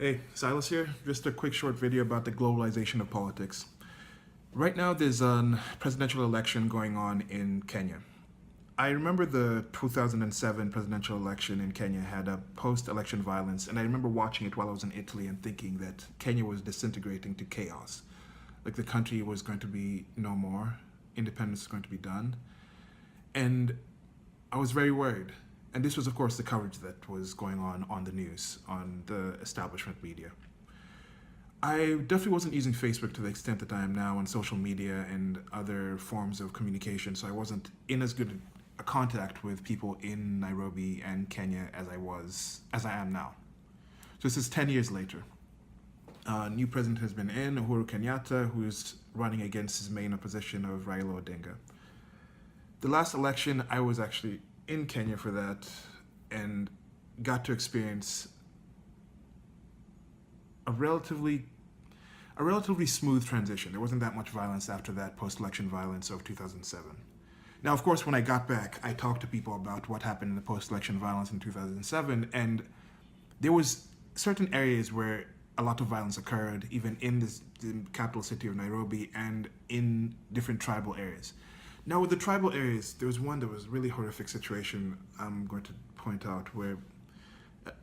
Hey, Silas here. Just a quick short video about the globalization of politics. Right now, there's a presidential election going on in Kenya. I remember the 2007 presidential election in Kenya had a post-election violence, and I remember watching it while I was in Italy and thinking that Kenya was disintegrating to chaos. Like the country was going to be no more, independence was going to be done. And I was very worried. And this was, of course, the coverage that was going on the news, on the establishment media. I definitely wasn't using Facebook to the extent that I am now on social media and other forms of communication, so I wasn't in as good a contact with people in Nairobi and Kenya as I am now. So this is 10 years later. A new president has been in, Uhuru Kenyatta, who's running against his main opposition of Raila Odinga. The last election, I was actually in Kenya for that and got to experience a relatively smooth transition. There wasn't that much violence after that post-election violence of 2007. Now, of course, when I got back, I talked to people about what happened in the post-election violence in 2007, and there was certain areas where a lot of violence occurred, even in the capital city of Nairobi and in different tribal areas. Now, with the tribal areas, there was one that was a really horrific situation I'm going to point out where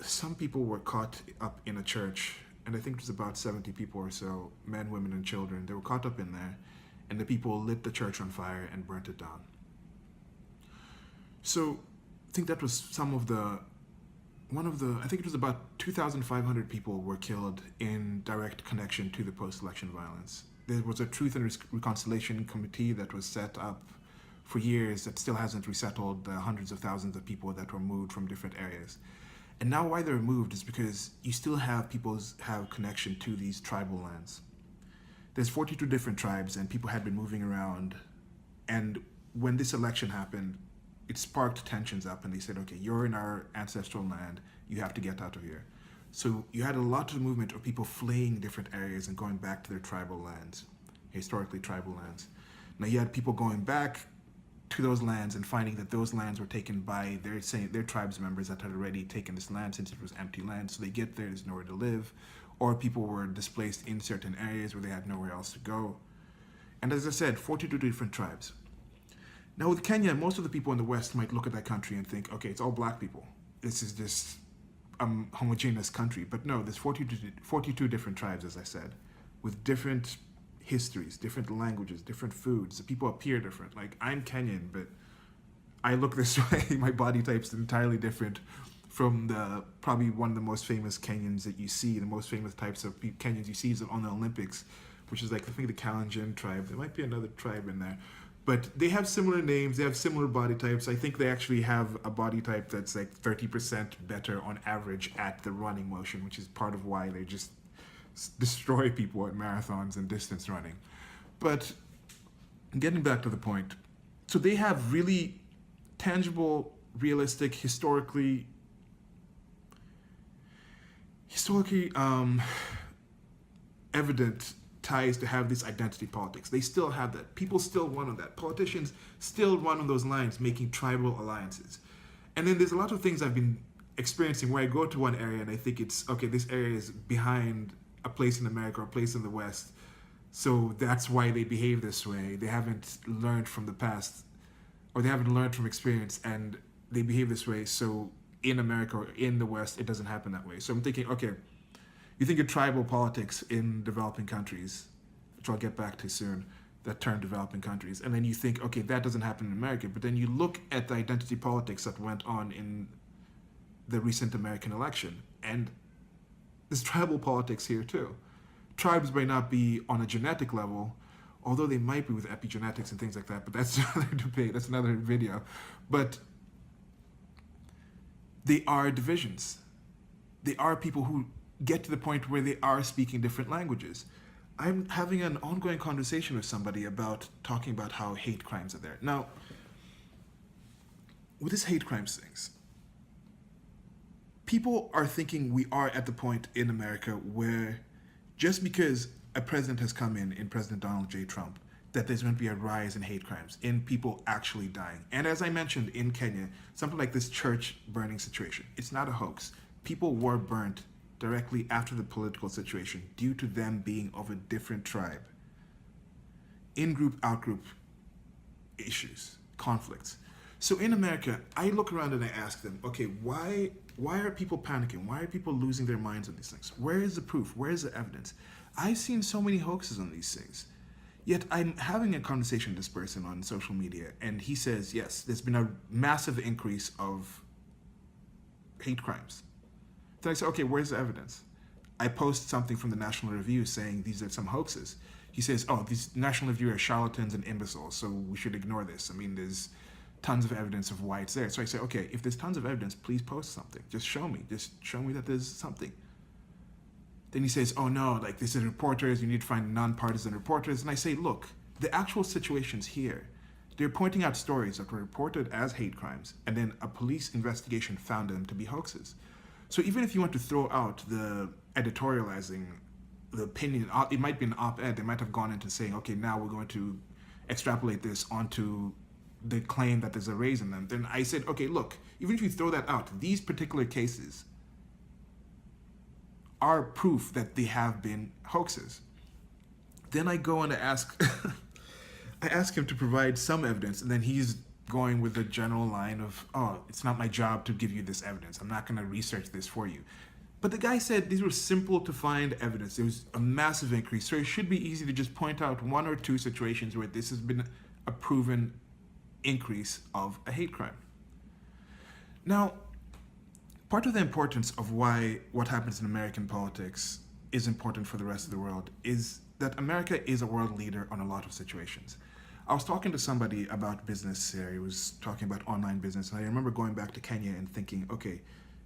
some people were caught up in a church, and I think it was about 70 people or so, men, women, and children. They were caught up in there, and the people lit the church on fire and burnt it down. So I think that was I think it was about 2,500 people were killed in direct connection to the post-election violence. There was a Truth and Reconciliation Committee that was set up for years that still hasn't resettled the hundreds of thousands of people that were moved from different areas. And now why they're moved is because you still have people have connection to these tribal lands. There's 42 different tribes and people had been moving around. And when this election happened, it sparked tensions up and they said, okay, you're in our ancestral land, you have to get out of here. So you had a lot of movement of people fleeing different areas and going back to their tribal lands, historically tribal lands. Now you had people going back to those lands and finding that those lands were taken by their tribes members that had already taken this land since it was empty land. So they get there, there's nowhere to live, or people were displaced in certain areas where they had nowhere else to go. And as I said, 42 different tribes. Now with Kenya, most of the people in the West might look at that country and think, okay, it's all black people. This is just homogeneous country. But no, there's 42 different tribes, as I said, with different histories, different languages, different foods. The people appear different. Like, I'm Kenyan, but I look this way. My body type's entirely different from probably one of the most famous Kenyans that you see. The most famous types of Kenyans you see is on the Olympics, which is like, I think, the Kalenjin tribe. There might be another tribe in there. But they have similar names, they have similar body types. I think they actually have a body type that's like 30% better on average at the running motion, which is part of why they just destroy people at marathons and distance running. But getting back to the point, so they have really tangible, realistic, historically evident ties to have this identity politics. They still have that. People still run on that. Politicians still run on those lines, making tribal alliances. And then there's a lot of things I've been experiencing where I go to one area and I think it's, okay, this area is behind a place in America or a place in the West. So that's why they behave this way. They haven't learned from the past, or they haven't learned from experience, and they behave this way. So in America or in the West, it doesn't happen that way. So I'm thinking, okay, you think of tribal politics in developing countries, which I'll get back to soon, that term developing countries, and then you think, okay, that doesn't happen in America, but then you look at the identity politics that went on in the recent American election, and there's tribal politics here too. Tribes may not be on a genetic level, although they might be with epigenetics and things like that, but that's another debate, that's another video. But they are divisions. They are people who get to the point where they are speaking different languages. I'm having an ongoing conversation with somebody about talking about how hate crimes are there. Now, with this hate crimes things, people are thinking we are at the point in America where just because a president has come in President Donald J. Trump, that there's going to be a rise in hate crimes, in people actually dying. And as I mentioned in Kenya, something like this church burning situation, it's not a hoax. People were burnt directly after the political situation due to them being of a different tribe. In-group, out-group issues, conflicts. So in America, I look around and I ask them, okay, why are people panicking? Why are people losing their minds on these things? Where is the proof? Where is the evidence? I've seen so many hoaxes on these things. Yet I'm having a conversation with this person on social media, and he says, yes, there's been a massive increase of hate crimes. Then I say, okay, where's the evidence? I post something from the National Review saying these are some hoaxes. He says, oh, these National Review are charlatans and imbeciles, so we should ignore this. I mean, there's tons of evidence of why it's there. So I say, okay, if there's tons of evidence, please post something. Just show me that there's something. Then he says, oh no, like this is reporters, you need to find nonpartisan reporters. And I say, look, the actual situation's here. They're pointing out stories that were reported as hate crimes, and then a police investigation found them to be hoaxes. So even if you want to throw out the editorializing, the opinion, it might be an op-ed, they might have gone into saying, okay, now we're going to extrapolate this onto the claim that there's a raise in them. Then I said, okay, look, even if you throw that out, these particular cases are proof that they have been hoaxes. Then I go and I ask him to provide some evidence, and then he's going with the general line of, oh, it's not my job to give you this evidence. I'm not going to research this for you. But the guy said these were simple to find evidence. There was a massive increase, so it should be easy to just point out one or two situations where this has been a proven increase of a hate crime. Now, part of the importance of why what happens in American politics is important for the rest of the world is that America is a world leader on a lot of situations. I was talking to somebody about business here. He was talking about online business, and I remember going back to Kenya and thinking, okay,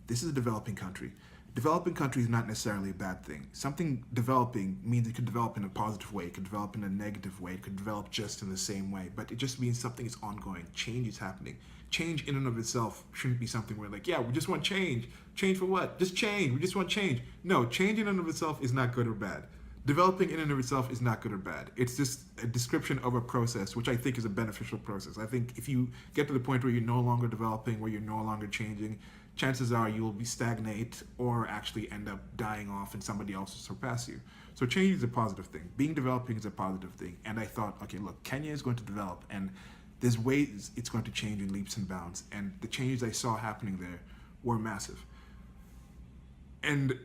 this is a developing country. Developing country is not necessarily a bad thing. Something developing means it could develop in a positive way, it could develop in a negative way, it could develop just in the same way, but it just means something is ongoing, change is happening. Change in and of itself shouldn't be something where like, yeah, we just want change. Change for what? Just change, we just want change. No, change in and of itself is not good or bad. Developing in and of itself is not good or bad. It's just a description of a process, which I think is a beneficial process. I think if you get to the point where you're no longer developing, where you're no longer changing, chances are you will be stagnate or actually end up dying off and somebody else will surpass you. So change is a positive thing. Being developing is a positive thing. And I thought, okay, look, Kenya is going to develop and there's ways it's going to change in leaps and bounds. And the changes I saw happening there were massive. And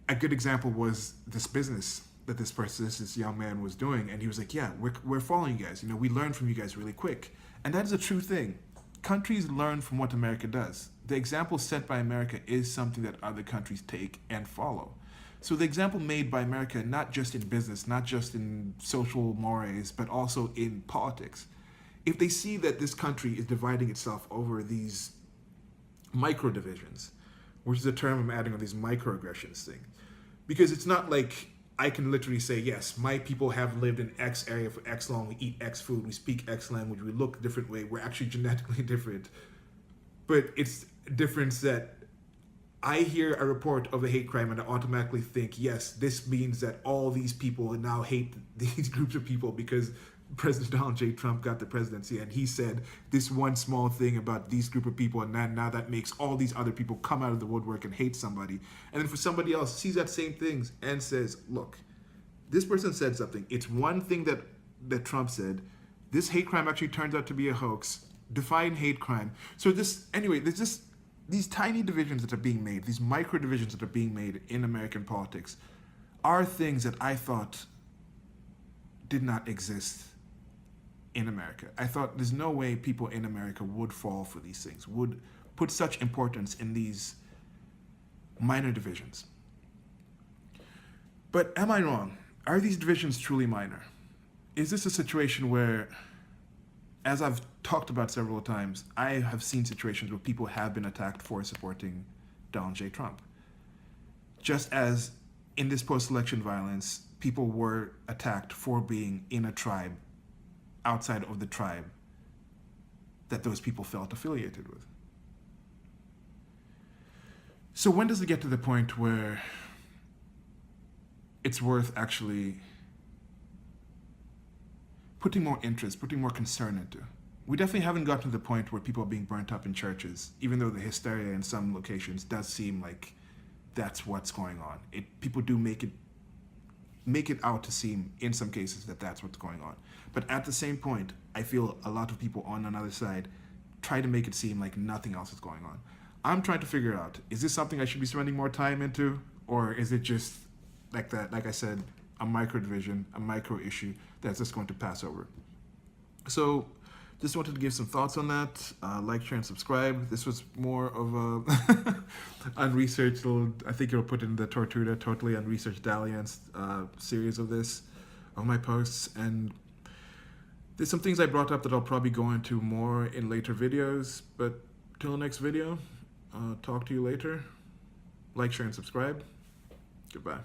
a good example was this business that this young man was doing. And he was like, yeah, we're following you guys. You know, we learn from you guys really quick. And that is a true thing. Countries learn from what America does. The example set by America is something that other countries take and follow. So the example made by America, not just in business, not just in social mores, but also in politics. If they see that this country is dividing itself over these micro divisions, which is a term I'm adding on these microaggressions thing, because it's not like I can literally say, yes, my people have lived in X area for X long, we eat X food, we speak X language, we look a different way, we're actually genetically different. But it's a difference that I hear a report of a hate crime and I automatically think, yes, this means that all these people now hate these groups of people because President Donald J. Trump got the presidency and he said this one small thing about these group of people, and now that makes all these other people come out of the woodwork and hate somebody. And then for somebody else sees that same things and says, look, this person said something. It's one thing that Trump said. This hate crime actually turns out to be a hoax. Define hate crime. So there's just these tiny divisions that are being made, these micro divisions that are being made in American politics are things that I thought did not exist in America. I thought there's no way people in America would fall for these things, would put such importance in these minor divisions. But am I wrong? Are these divisions truly minor? Is this a situation where, as I've talked about several times, I have seen situations where people have been attacked for supporting Donald J. Trump. Just as in this post-election violence, people were attacked for being in a tribe outside of the tribe that those people felt affiliated with. So when does it get to the point where it's worth actually putting more interest, putting more concern into? We definitely haven't gotten to the point where people are being burnt up in churches, even though the hysteria in some locations does seem like that's what's going on. People do make it out to seem, in some cases, that that's what's going on. But at the same point, I feel a lot of people on another side try to make it seem like nothing else is going on. I'm trying to figure out, is this something I should be spending more time into, or is it just like that, like I said, a micro division, a micro issue that's just going to pass over? So just wanted to give some thoughts on that. Like, share, and subscribe. This was more of a unresearched, I think it'll put in the Tortuga, totally unresearched dalliance series of my posts. And there's some things I brought up that I'll probably go into more in later videos. But till the next video, talk to you later. Like, share, and subscribe. Goodbye.